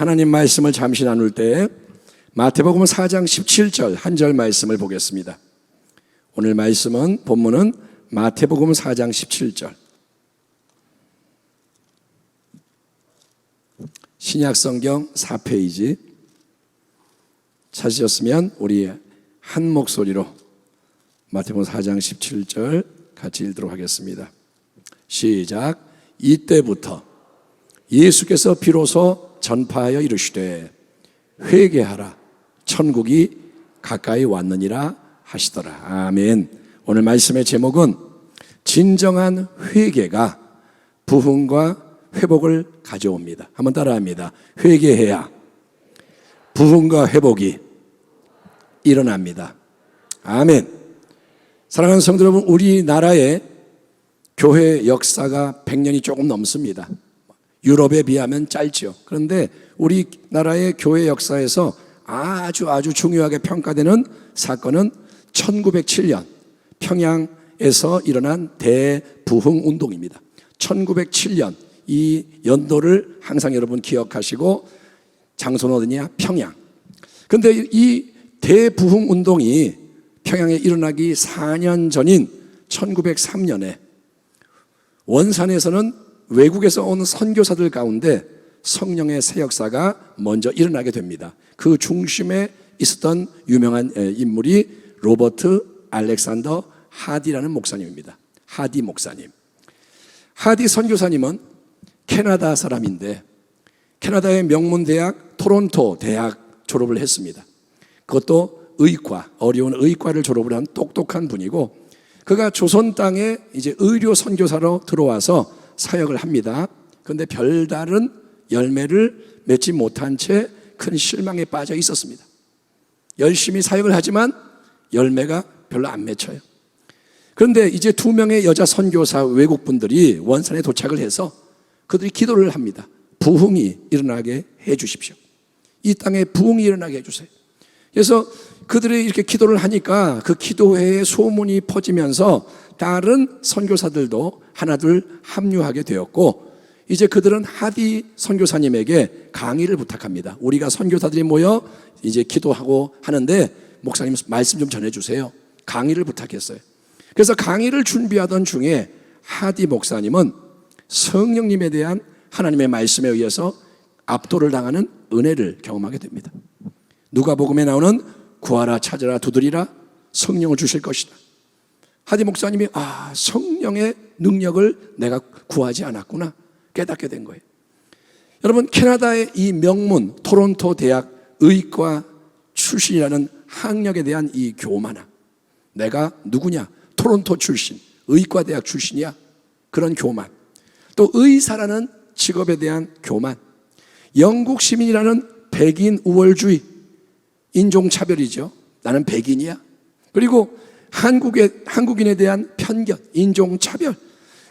하나님 말씀을 잠시 나눌 때 마태복음 4장 17절 한 절 말씀을 보겠습니다. 오늘 말씀은 본문은 마태복음 4장 17절. 신약성경 4페이지 찾으셨으면 우리 한 목소리로 마태복음 4장 17절 같이 읽도록 하겠습니다. 시작. 이때부터 예수께서 비로소 전파하여 이르시되 회개하라 천국이 가까이 왔느니라 하시더라. 아멘. 오늘 말씀의 제목은 진정한 회개가 부흥과 회복을 가져옵니다. 한번 따라합니다. 회개해야 부흥과 회복이 일어납니다. 아멘. 사랑하는 성도 여러분, 우리나라의 교회 역사가 100년이 조금 넘습니다. 유럽에 비하면 짧죠. 그런데 우리나라의 교회 역사에서 아주 중요하게 평가되는 사건은 1907년 평양에서 일어난 대부흥 운동입니다. 1907년 이 연도를 항상 여러분 기억하시고, 장소는 어디냐? 평양. 그런데 이 대부흥 운동이 평양에 일어나기 4년 전인 1903년에 원산에서는 외국에서 온 선교사들 가운데 성령의 새 역사가 먼저 일어나게 됩니다. 그 중심에 있었던 유명한 인물이 로버트 알렉산더 하디라는 목사님입니다. 하디 목사님. 하디 선교사님은 캐나다 사람인데 캐나다의 명문 대학 토론토 대학 졸업을 했습니다. 그것도 의과, 어려운 의과를 졸업을 한 똑똑한 분이고, 그가 조선 땅에 이제 의료 선교사로 들어와서 사역을 합니다. 그런데 별다른 열매를 맺지 못한 채 큰 실망에 빠져 있었습니다. 열심히 사역을 하지만 열매가 별로 안 맺혀요. 그런데 이제 2명의 여자 선교사 외국분들이 원산에 도착을 해서 그들이 기도를 합니다. 부흥이 일어나게 해 주십시오. 이 땅에 부흥이 일어나게 해 주세요. 그래서 그들이 이렇게 기도를 하니까 그 기도회의 소문이 퍼지면서 다른 선교사들도 하나둘 합류하게 되었고, 이제 그들은 하디 선교사님에게 강의를 부탁합니다. 우리가 선교사들이 모여 이제 기도하고 하는데 목사님 말씀 좀 전해주세요. 강의를 부탁했어요. 그래서 강의를 준비하던 중에 하디 목사님은 성령님에 대한 하나님의 말씀에 의해서 압도를 당하는 은혜를 경험하게 됩니다. 누가복음에 나오는 구하라 찾으라 두드리라 성령을 주실 것이다. 하디 목사님이 성령의 능력을 내가 구하지 않았구나 깨닫게 된 거예요. 여러분, 캐나다의 이 명문 토론토 대학 의과 출신이라는 학력에 대한 이 교만함, 내가 누구냐? 토론토 출신, 의과대학 출신이야. 그런 교만. 또 의사라는 직업에 대한 교만, 영국 시민이라는 백인 우월주의, 인종차별이죠. 나는 백인이야. 그리고 한국인에 대한 편견, 인종차별,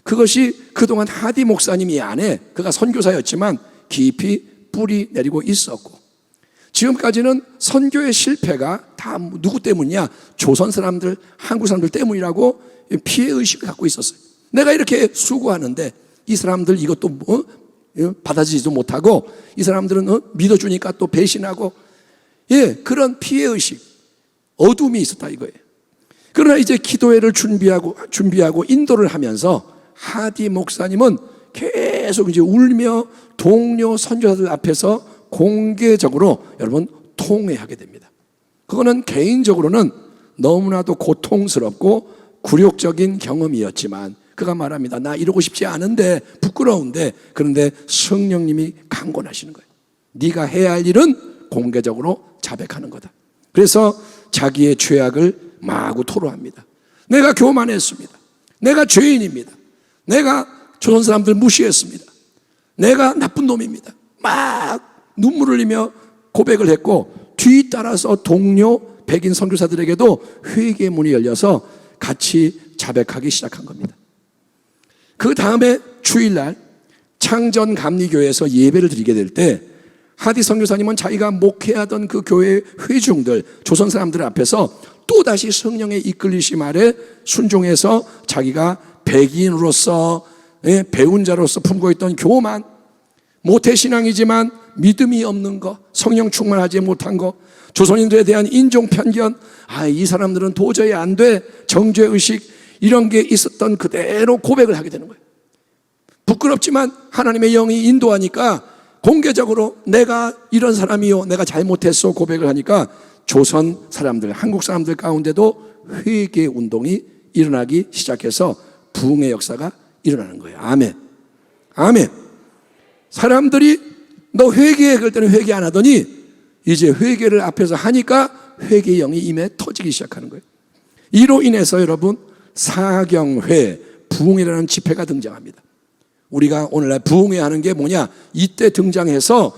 그것이 그동안 하디 목사님이 안에, 그가 선교사였지만 깊이 뿌리 내리고 있었고, 지금까지는 선교의 실패가 다 누구 때문이냐? 조선 사람들, 한국 사람들 때문이라고 피해의식을 갖고 있었어요. 내가 이렇게 수고하는데 이 사람들 이것도 받아들이지도 못하고, 이 사람들은 믿어주니까 또 배신하고, 그런 피해의식, 어둠이 있었다 이거예요. 그러나 이제 기도회를 준비하고 인도를 하면서 하디 목사님은 계속 이제 울며 동료 선교사들 앞에서 공개적으로 여러분 통회하게 됩니다. 그거는 개인적으로는 너무나도 고통스럽고 굴욕적인 경험이었지만 그가 말합니다. 나 이러고 싶지 않은데, 부끄러운데, 그런데 성령님이 강권하시는 거예요. 네가 해야 할 일은 공개적으로 자백하는 거다. 그래서 자기의 죄악을 마구 토로합니다. 내가 교만했습니다. 내가 죄인입니다. 내가 조선 사람들 무시했습니다. 내가 나쁜 놈입니다. 막 눈물을 흘리며 고백을 했고, 뒤따라서 동료 백인 선교사들에게도 회개의 문이 열려서 같이 자백하기 시작한 겁니다. 그 다음에 주일날 창전감리교회에서 예배를 드리게 될 때 하디 선교사님은 자기가 목회하던 그 교회 회중들, 조선 사람들 앞에서 또다시 성령의 이끌리심 아래 순종해서 자기가 백인으로서 배운 자로서 품고 있던 교만, 모태신앙이지만 믿음이 없는 거, 성령 충만하지 못한 거, 조선인들에 대한 인종 편견, 이 사람들은 도저히 안 돼, 정죄의식, 이런 게 있었던 그대로 고백을 하게 되는 거예요. 부끄럽지만 하나님의 영이 인도하니까 공개적으로 내가 이런 사람이요, 내가 잘못했어 고백을 하니까 조선 사람들, 한국 사람들 가운데도 회개 운동이 일어나기 시작해서 부흥의 역사가 일어나는 거예요. 아멘. 아멘. 사람들이 너 회개해 그럴 때는 회개 안 하더니 이제 회개를 앞에서 하니까 회개의 영이 임해 터지기 시작하는 거예요. 이로 인해서 여러분 사경회, 부흥이라는 집회가 등장합니다. 우리가 오늘날 부흥회 하는 게 뭐냐? 이때 등장해서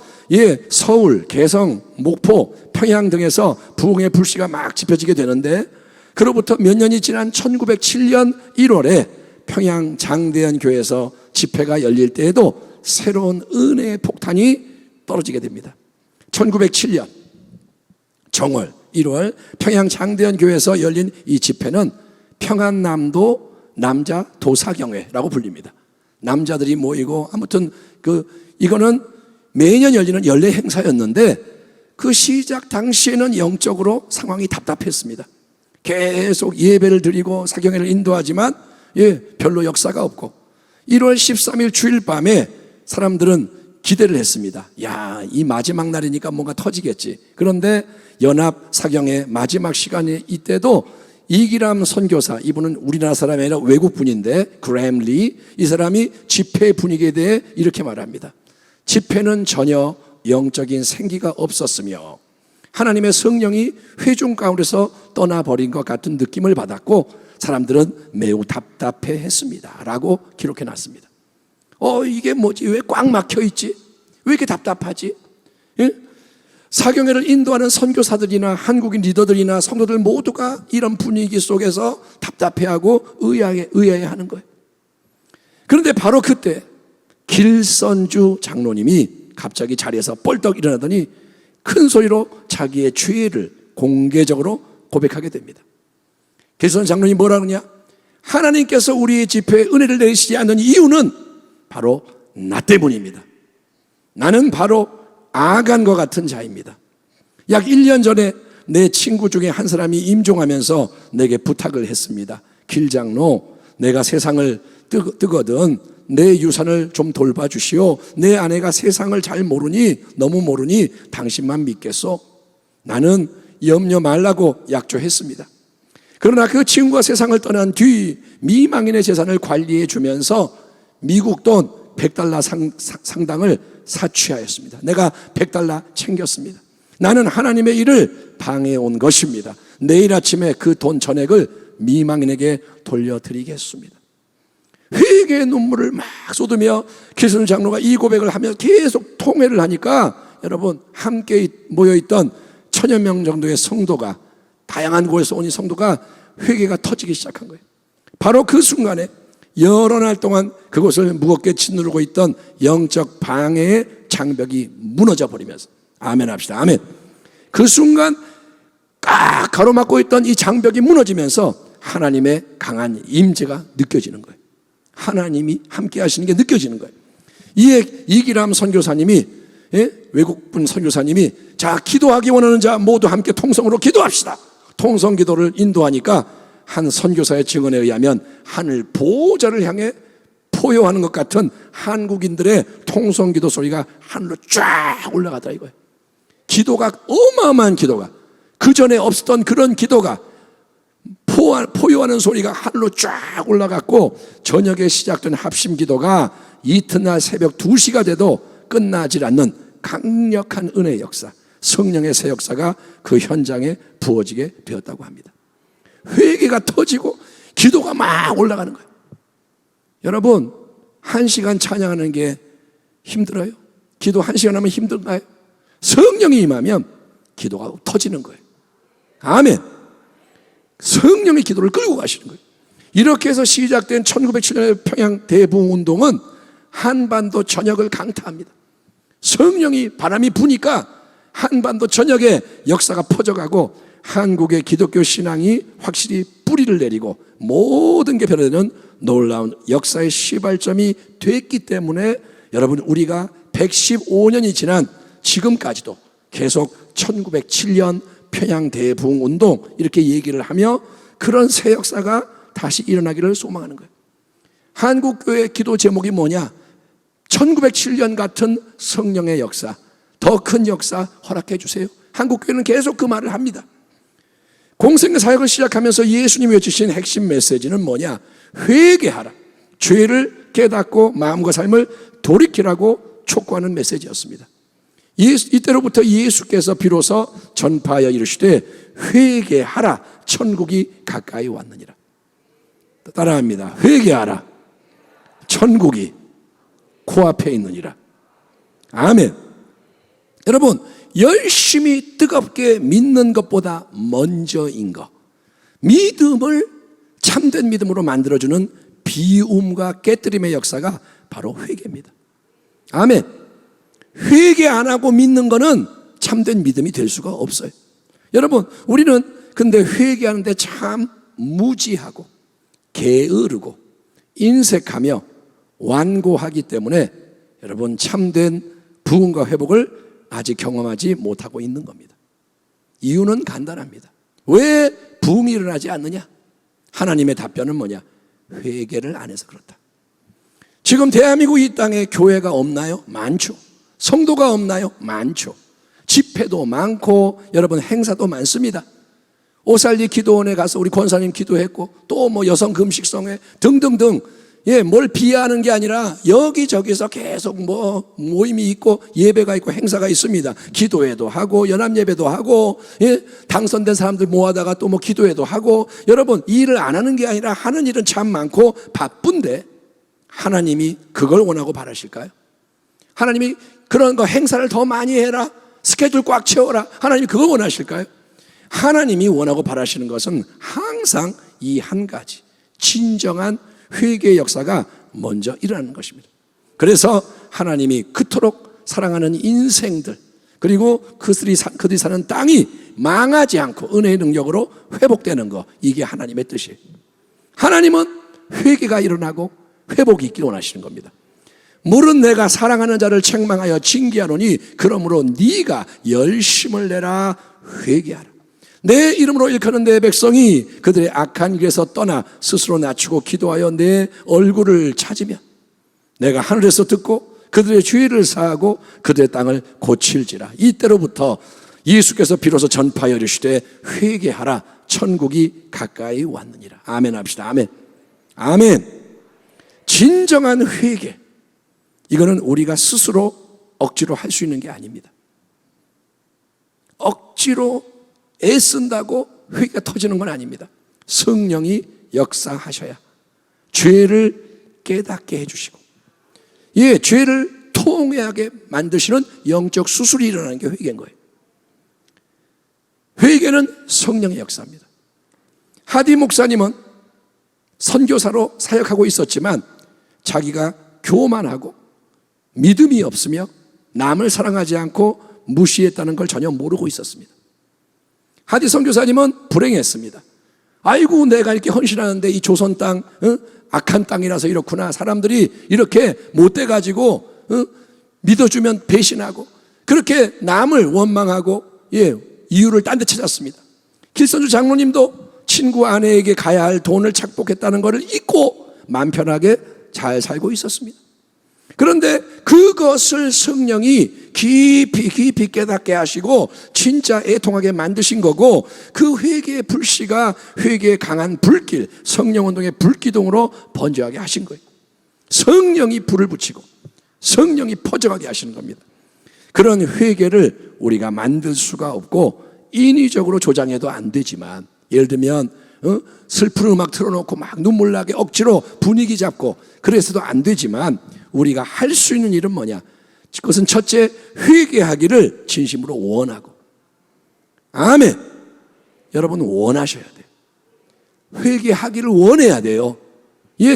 서울, 개성, 목포, 평양 등에서 부흥의 불씨가 막 지펴지게 되는데, 그로부터 몇 년이 지난 1907년 1월에 평양 장대현 교회에서 집회가 열릴 때에도 새로운 은혜의 폭탄이 떨어지게 됩니다. 1907년 정월 1월 평양 장대현 교회에서 열린 이 집회는 평안남도 남자 도사경회라고 불립니다. 남자들이 모이고, 아무튼 이거는 매년 열리는 연례 행사였는데 그 시작 당시에는 영적으로 상황이 답답했습니다. 계속 예배를 드리고 사경회를 인도하지만 별로 역사가 없고, 1월 13일 주일 밤에 사람들은 기대를 했습니다. 이 마지막 날이니까 뭔가 터지겠지. 그런데 연합 사경회 마지막 시간에 이때도 이기람 선교사, 이분은 우리나라 사람이 아니라 외국 분인데 그램 리, 이 사람이 집회 분위기에 대해 이렇게 말합니다. 집회는 전혀 영적인 생기가 없었으며 하나님의 성령이 회중 가운데서 떠나버린 것 같은 느낌을 받았고 사람들은 매우 답답해했습니다 라고 기록해놨습니다. 이게 뭐지? 왜 꽉 막혀있지? 왜 이렇게 답답하지? 사경회를 인도하는 선교사들이나 한국인 리더들이나 성도들 모두가 이런 분위기 속에서 답답해하고 의아해하는 거예요. 그런데 바로 그때 길선주 장로님이 갑자기 자리에서 뻘떡 일어나더니 큰 소리로 자기의 죄를 공개적으로 고백하게 됩니다. 길선주 장로님이 뭐라 그러냐? 하나님께서 우리의 집회에 은혜를 내리시지 않는 이유는 바로 나 때문입니다. 나는 바로 아간과 같은 자입니다. 약 1년 전에 내 친구 중에 한 사람이 임종하면서 내게 부탁을 했습니다. 길장로, 내가 세상을 뜨거든 내 유산을 좀 돌봐주시오. 내 아내가 세상을 잘 모르니, 너무 모르니 당신만 믿겠소. 나는 염려 말라고 약조했습니다. 그러나 그 친구가 세상을 떠난 뒤 미망인의 재산을 관리해 주면서 미국 돈 $100 상당을 사취하였습니다. 내가 $100 챙겼습니다. 나는 하나님의 일을 방해해 온 것입니다. 내일 아침에 그 돈 전액을 미망인에게 돌려드리겠습니다. 회개의 눈물을 막 쏟으며 길선주 장로가 이 고백을 하며 계속 통회를 하니까 여러분 함께 모여있던 1000여 명 정도의 성도가, 다양한 곳에서 온 이 성도가 회개가 터지기 시작한 거예요. 바로 그 순간에 여러 날 동안 그곳을 무겁게 짓누르고 있던 영적 방해의 장벽이 무너져 버리면서, 아멘 합시다. 아멘. 그 순간 꽉 가로막고 있던 이 장벽이 무너지면서 하나님의 강한 임재가 느껴지는 거예요. 하나님이 함께 하시는 게 느껴지는 거예요. 이에 이기람 선교사님이, 외국분 선교사님이, 자, 기도하기 원하는 자 모두 함께 통성으로 기도합시다. 통성 기도를 인도하니까 한 선교사의 증언에 의하면 하늘 보호자를 향해 포효하는 것 같은 한국인들의 통성기도 소리가 하늘로 쫙 올라가더라 이거예요. 기도가, 어마어마한 기도가, 그 전에 없었던 그런 기도가, 포효하는 소리가 하늘로 쫙 올라갔고, 저녁에 시작된 합심 기도가 이튿날 새벽 2시가 돼도 끝나질 않는 강력한 은혜의 역사, 성령의 새 역사가 그 현장에 부어지게 되었다고 합니다. 회개가 터지고 기도가 막 올라가는 거예요. 여러분, 1시간 찬양하는 게 힘들어요? 기도 1시간 하면 힘든가요? 성령이 임하면 기도가 터지는 거예요. 아멘. 성령의 기도를 끌고 가시는 거예요. 이렇게 해서 시작된 1907년의 평양 대부흥운동은 한반도 전역을 강타합니다. 성령이, 바람이 부니까 한반도 전역에 역사가 퍼져가고 한국의 기독교 신앙이 확실히 뿌리를 내리고 모든 게 변화되는 놀라운 역사의 시발점이 됐기 때문에 여러분, 우리가 115년이 지난 지금까지도 계속 1907년 평양 대부흥 운동 이렇게 얘기를 하며 그런 새 역사가 다시 일어나기를 소망하는 거예요. 한국교회 기도 제목이 뭐냐? 1907년 같은 성령의 역사, 더 큰 역사 허락해 주세요. 한국교회는 계속 그 말을 합니다. 공생의 사역을 시작하면서 예수님이 외치신 핵심 메시지는 뭐냐? 회개하라. 죄를 깨닫고 마음과 삶을 돌이키라고 촉구하는 메시지였습니다. 이때로부터 예수께서 비로소 전파하여 이르시되 회개하라, 천국이 가까이 왔느니라. 따라합니다. 회개하라, 천국이 코앞에 있느니라. 아멘. 여러분, 열심히 뜨겁게 믿는 것보다 먼저인 것, 믿음을 참된 믿음으로 만들어주는 비움과 깨뜨림의 역사가 바로 회개입니다. 아멘. 회개 안 하고 믿는 거는 참된 믿음이 될 수가 없어요. 여러분, 우리는 근데 회개하는데 참 무지하고 게으르고 인색하며 완고하기 때문에 여러분 참된 부흥과 회복을 아직 경험하지 못하고 있는 겁니다. 이유는 간단합니다. 왜 부흥이 일어나지 않느냐? 하나님의 답변은 뭐냐? 회개를 안 해서 그렇다. 지금 대한민국 이 땅에 교회가 없나요? 많죠. 성도가 없나요? 많죠. 집회도 많고 여러분 행사도 많습니다. 오살리 기도원에 가서 우리 권사님 기도했고 또 뭐 여성 금식성회 등등등, 뭘 비하하는 게 아니라 여기저기서 계속 뭐 모임이 있고 예배가 있고 행사가 있습니다. 기도회도 하고 연합예배도 하고, 당선된 사람들 모아다가 또 뭐 기도회도 하고. 여러분, 이 일을 안 하는 게 아니라 하는 일은 참 많고 바쁜데 하나님이 그걸 원하고 바라실까요? 하나님이 그런 거 행사를 더 많이 해라, 스케줄 꽉 채워라, 하나님이 그걸 원하실까요? 하나님이 원하고 바라시는 것은 항상 이 한 가지, 진정한 회개의 역사가 먼저 일어나는 것입니다. 그래서 하나님이 그토록 사랑하는 인생들, 그리고 그들이 사는 땅이 망하지 않고 은혜의 능력으로 회복되는 것, 이게 하나님의 뜻이에요. 하나님은 회개가 일어나고 회복이 있기를 원하시는 겁니다. 물은 내가 사랑하는 자를 책망하여 징계하노니 그러므로 네가 열심을 내라, 회개하라. 내 이름으로 일컫는 내 백성이 그들의 악한 길에서 떠나 스스로 낮추고 기도하여 내 얼굴을 찾으면 내가 하늘에서 듣고 그들의 죄를 사하고 그들의 땅을 고칠지라. 이때로부터 예수께서 비로소 전파하여 이르시되 회개하라, 천국이 가까이 왔느니라. 아멘 합시다. 아멘. 아멘. 진정한 회개, 이거는 우리가 스스로 억지로 할 수 있는 게 아닙니다. 억지로 애쓴다고 회개가 터지는 건 아닙니다. 성령이 역사하셔야 죄를 깨닫게 해주시고, 죄를 통회하게 만드시는 영적 수술이 일어나는 게 회개인 거예요. 회개는 성령의 역사입니다. 하디 목사님은 선교사로 사역하고 있었지만 자기가 교만하고 믿음이 없으며 남을 사랑하지 않고 무시했다는 걸 전혀 모르고 있었습니다. 하디 선교사님은 불행했습니다. 아이고, 내가 이렇게 헌신하는데 이 조선 땅, 악한 땅이라서 이렇구나. 사람들이 이렇게 못돼가지고 믿어주면 배신하고 그렇게 남을 원망하고 이유를 딴 데 찾았습니다. 길선주 장로님도 친구 아내에게 가야 할 돈을 착복했다는 것을 잊고 마음 편하게 잘 살고 있었습니다. 그런데 그것을 성령이 깊이 깨닫게 하시고 진짜 애통하게 만드신 거고, 그 회개의 불씨가 회개의 강한 불길, 성령운동의 불기둥으로 번져가게 하신 거예요. 성령이 불을 붙이고 성령이 퍼져가게 하시는 겁니다. 그런 회개를 우리가 만들 수가 없고 인위적으로 조장해도 안 되지만, 예를 들면 슬픈 음악 틀어놓고 막 눈물 나게 억지로 분위기 잡고 그래서도 안 되지만, 우리가 할 수 있는 일은 뭐냐? 그것은 첫째, 회개하기를 진심으로 원하고. 아멘. 여러분, 원하셔야 돼요. 회개하기를 원해야 돼요.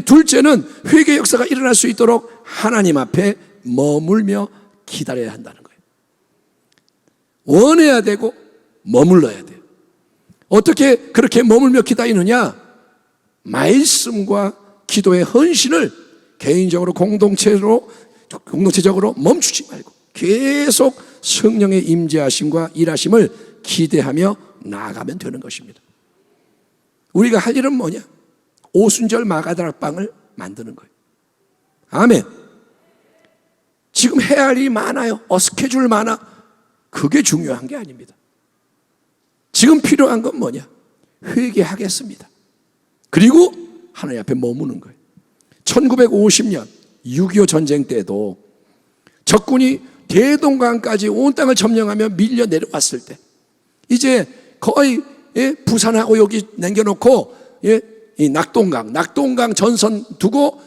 둘째는 회개 역사가 일어날 수 있도록 하나님 앞에 머물며 기다려야 한다는 거예요. 원해야 되고 머물러야 돼요. 어떻게 그렇게 머물며 기다리느냐? 말씀과 기도의 헌신을 개인적으로 공동체적으로 멈추지 말고 계속 성령의 임재하심과 일하심을 기대하며 나아가면 되는 것입니다. 우리가 할 일은 뭐냐? 오순절 마가다락방을 만드는 거예요. 아멘. 지금 해야 할 일이 많아요. 스케줄 많아. 그게 중요한 게 아닙니다. 지금 필요한 건 뭐냐? 회개하겠습니다. 그리고 하나님 앞에 머무는 거예요. 1950년 6.25 전쟁 때도 적군이 대동강까지 온 땅을 점령하며 밀려 내려왔을 때 이제 거의 부산하고 여기 남겨놓고 이 낙동강 전선 두고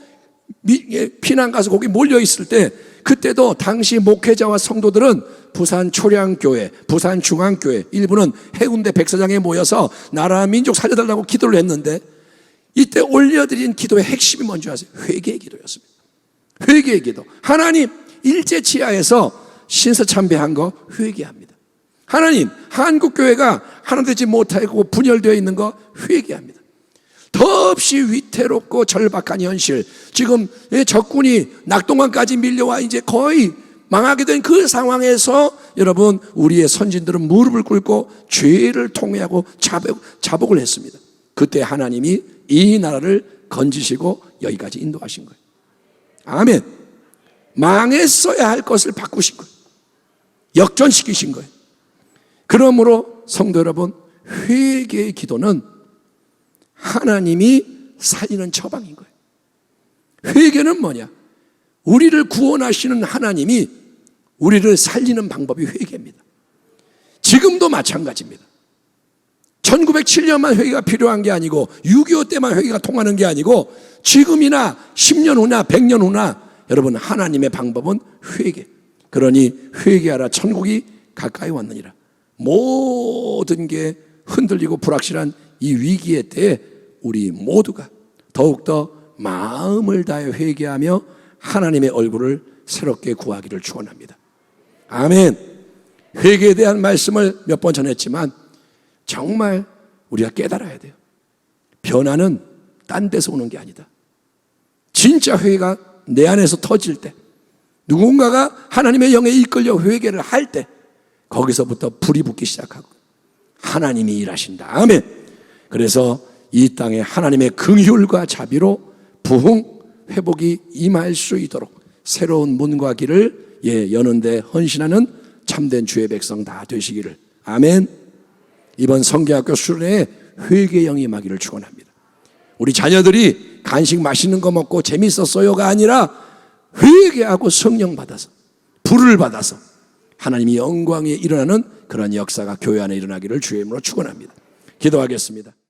피난 가서 거기 몰려 있을 때 그때도 당시 목회자와 성도들은 부산 초량교회, 부산 중앙교회, 일부는 해운대 백사장에 모여서 나라 민족 살려달라고 기도를 했는데 이때 올려드린 기도의 핵심이 뭔지 아세요? 회개의 기도였습니다. 회개의 기도. 하나님, 일제치하에서 신사참배한 거 회개합니다. 하나님, 한국교회가 하나 되지 못하고 분열되어 있는 거 회개합니다. 더없이 위태롭고 절박한 현실, 지금 적군이 낙동강까지 밀려와 이제 거의 망하게 된 그 상황에서 여러분, 우리의 선진들은 무릎을 꿇고 죄를 통회하고 자복을 했습니다. 그때 하나님이 이 나라를 건지시고 여기까지 인도하신 거예요. 아멘. 망했어야 할 것을 바꾸신 거예요. 역전시키신 거예요. 그러므로 성도 여러분, 회개의 기도는 하나님이 살리는 처방인 거예요. 회개는 뭐냐? 우리를 구원하시는 하나님이 우리를 살리는 방법이 회개입니다. 지금도 마찬가지입니다. 1907년만 회개가 필요한 게 아니고 6.25 때만 회개가 통하는 게 아니고 지금이나 10년 후나 100년 후나 여러분, 하나님의 방법은 회개. 그러니 회개하라, 천국이 가까이 왔느니라. 모든 게 흔들리고 불확실한 이 위기의 때에 우리 모두가 더욱더 마음을 다해 회개하며 하나님의 얼굴을 새롭게 구하기를 축원합니다. 아멘. 회개에 대한 말씀을 몇 번 전했지만 정말 우리가 깨달아야 돼요. 변화는 딴 데서 오는 게 아니다. 진짜 회개가 내 안에서 터질 때, 누군가가 하나님의 영에 이끌려 회개를 할 때 거기서부터 불이 붙기 시작하고 하나님이 일하신다. 아멘. 그래서 이 땅에 하나님의 긍휼과 자비로 부흥 회복이 임할 수 있도록 새로운 문과 길을 여는데 헌신하는 참된 주의 백성 다 되시기를. 아멘. 이번 성경학교 수련회에 회개의 영이 임하기를 축원합니다. 우리 자녀들이 간식 맛있는 거 먹고 재밌었어요가 아니라 회개하고 성령 받아서, 불을 받아서 하나님이 영광에 일어나는 그런 역사가 교회 안에 일어나기를 주의 이름으로 축원합니다. 기도하겠습니다.